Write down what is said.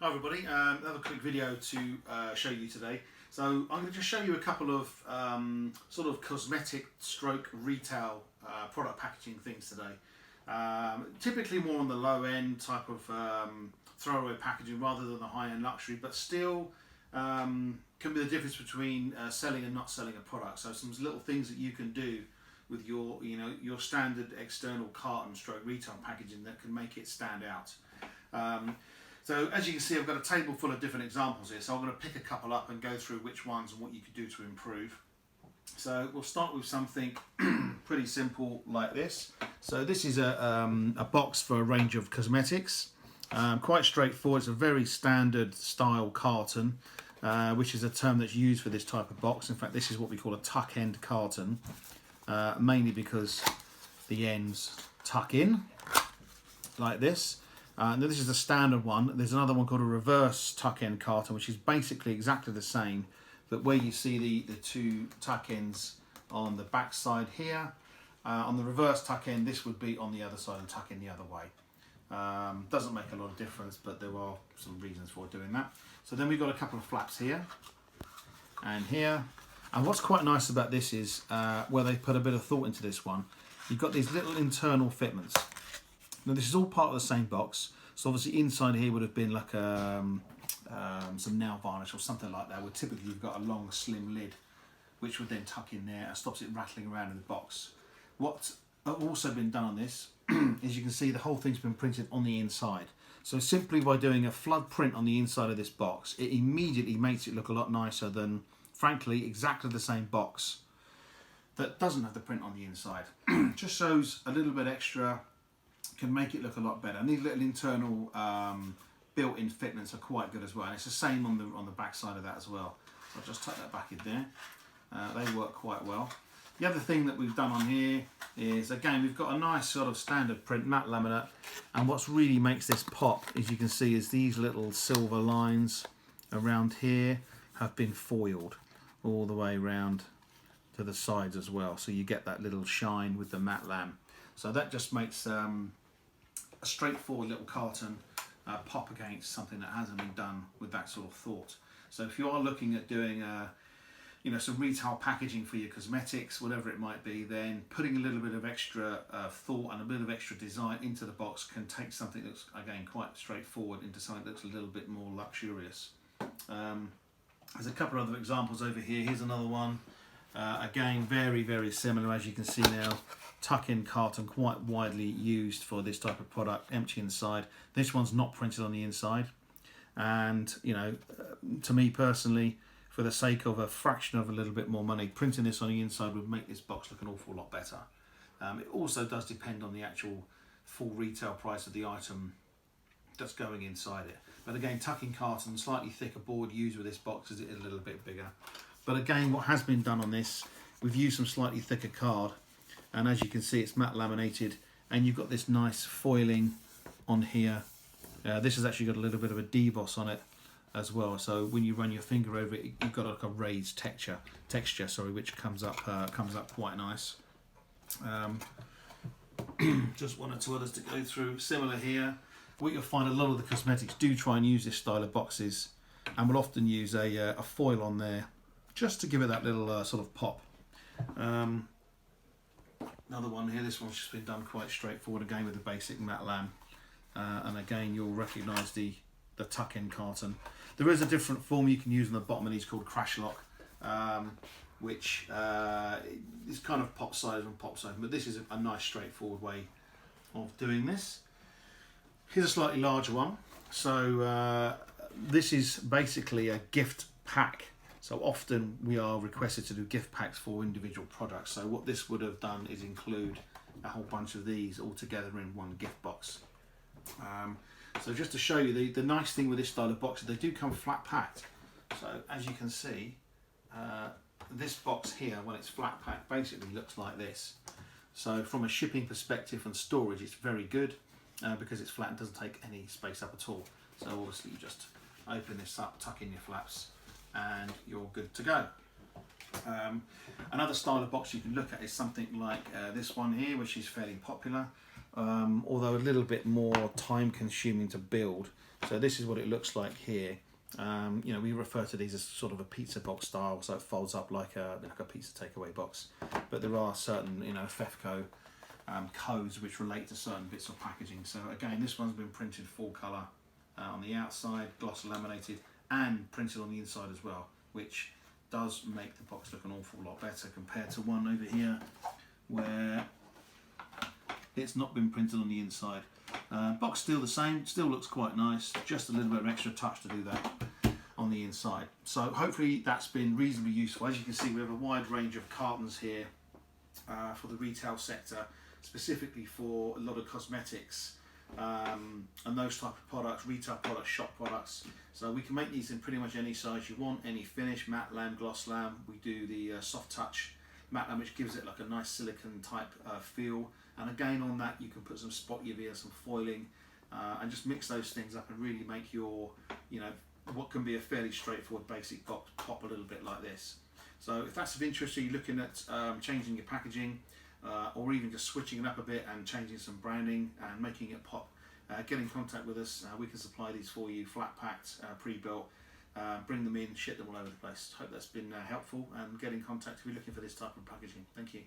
Hi everybody, another quick video to show you today. So I'm going to just show you a couple of sort of cosmetic stroke retail product packaging things today. Typically more on the low end type of throwaway packaging rather than the high end luxury, but still can be the difference between selling and not selling a product. So some little things that you can do with your your standard external carton stroke retail packaging that can make it stand out. So as you can see, I've got a table full of different examples here, so I'm going to pick a couple up and go through which ones and what you could do to improve. So we'll start with something pretty simple like this. So this is a box for a range of cosmetics. Quite straightforward. It's a very standard style carton, which is a term that's used for this type of box. In fact, this is what we call a tuck end carton, mainly because the ends tuck in like this. This is the standard one. There's another one called a reverse tuck end carton, which is basically exactly the same, but where you see the two tuck ends on the back side here, on the reverse tuck end, this would be on the other side and tuck in the other way. Doesn't make a lot of difference, but there are some reasons for doing that. So then we've got a couple of flaps here and here. And what's quite nice about this is where they put a bit of thought into this one. You've got these little internal fitments. Now this is all part of the same box, so obviously inside here would have been like some nail varnish or something like that, where typically you've got a long slim lid which would then tuck in there and stops it rattling around in the box. What's also been done on this is you can see the whole thing's been printed on the inside. So simply by doing a flood print on the inside of this box, it immediately makes it look a lot nicer than, frankly, exactly the same box that doesn't have the print on the inside. Just shows a little bit extra, can make it look a lot better, and these little internal built-in fitments are quite good as well, and it's the same on the back side of that as well. So I'll just tuck that back in there. They work quite well. The other thing that we've done on here is, again, we've got a nice sort of standard print matte laminate, and what really makes this pop, as you can see, is these little silver lines around here have been foiled all the way around to the sides as well, so you get that little shine with the matte lam. So that just makes a straightforward little carton pop against something that hasn't been done with that sort of thought. So if you are looking at doing some retail packaging for your cosmetics, whatever it might be, then putting a little bit of extra thought and a bit of extra design into the box can take something that's, again, quite straightforward into something that's a little bit more luxurious. There's a couple of other examples over here. Here's another one. Again, very, very similar, as you can see now. Tuck-in carton, quite widely used for this type of product, empty inside. This one's not printed on the inside, and to me personally, for the sake of a fraction of a little bit more money, printing this on the inside would make this box look an awful lot better. It also does depend on the actual full retail price of the item that's going inside it. But again, tuck-in carton, slightly thicker board used with this box, is it a little bit bigger. But again, what has been done on this, we've used some slightly thicker card, and as you can see, it's matte laminated, and you've got this nice foiling on here. This has actually got a little bit of a deboss on it as well, so when you run your finger over it, you've got like a raised texture, which comes up quite nice. Just one or two others to go through. Similar here. What you'll find, a lot of the cosmetics do try and use this style of boxes, and will often use a foil on there just to give it that little sort of pop. Another one here, this one's just been done quite straightforward, again with the basic matte lam, and again you'll recognise the tuck-in carton. There is a different form you can use on the bottom of these called crash lock, which is kind of pop size and pop size, but this is a nice straightforward way of doing this. Here's a slightly larger one. So this is basically a gift pack. So often we are requested to do gift packs for individual products. So what this would have done is include a whole bunch of these all together in one gift box. So just to show you, the nice thing with this style of box is they do come flat packed. So as you can see, this box here, when it's flat packed, basically looks like this. So from a shipping perspective and storage, it's very good because it's flat and doesn't take any space up at all. So obviously you just open this up, tuck in your flaps, and you're good to go. Another style of box you can look at is something like this one here, which is fairly popular. although a little bit more time consuming to build. So this is what it looks like here. You know, we refer to these as sort of a pizza box style, so it folds up like a pizza takeaway box. But there are certain, you know, FEFCO codes which relate to certain bits of packaging. So again, this one's been printed full colour on the outside, gloss laminated, and printed on the inside as well, which does make the box look an awful lot better compared to one over here where it's not been printed on the inside. Box still the same, still looks quite nice, just a little bit of extra touch to do that on the inside. So hopefully that's been reasonably useful. As you can see, we have a wide range of cartons here for the retail sector, specifically for a lot of cosmetics and those type of products, retail products, shop products. So we can make these in pretty much any size you want, any finish, matte lam, gloss lam. We do the soft touch matte lam, which gives it like a nice silicone type feel. And again, on that you can put some spot UV or some foiling and just mix those things up and really make your, you know, what can be a fairly straightforward basic box pop a little bit like this. So if that's of interest, you're looking at changing your packaging or even just switching it up a bit and changing some branding and making it pop, get in contact with us. We can supply these for you, flat packed, pre-built, bring them in, ship them all over the place. Hope that's been helpful, and get in contact if you're looking for this type of packaging. Thank you.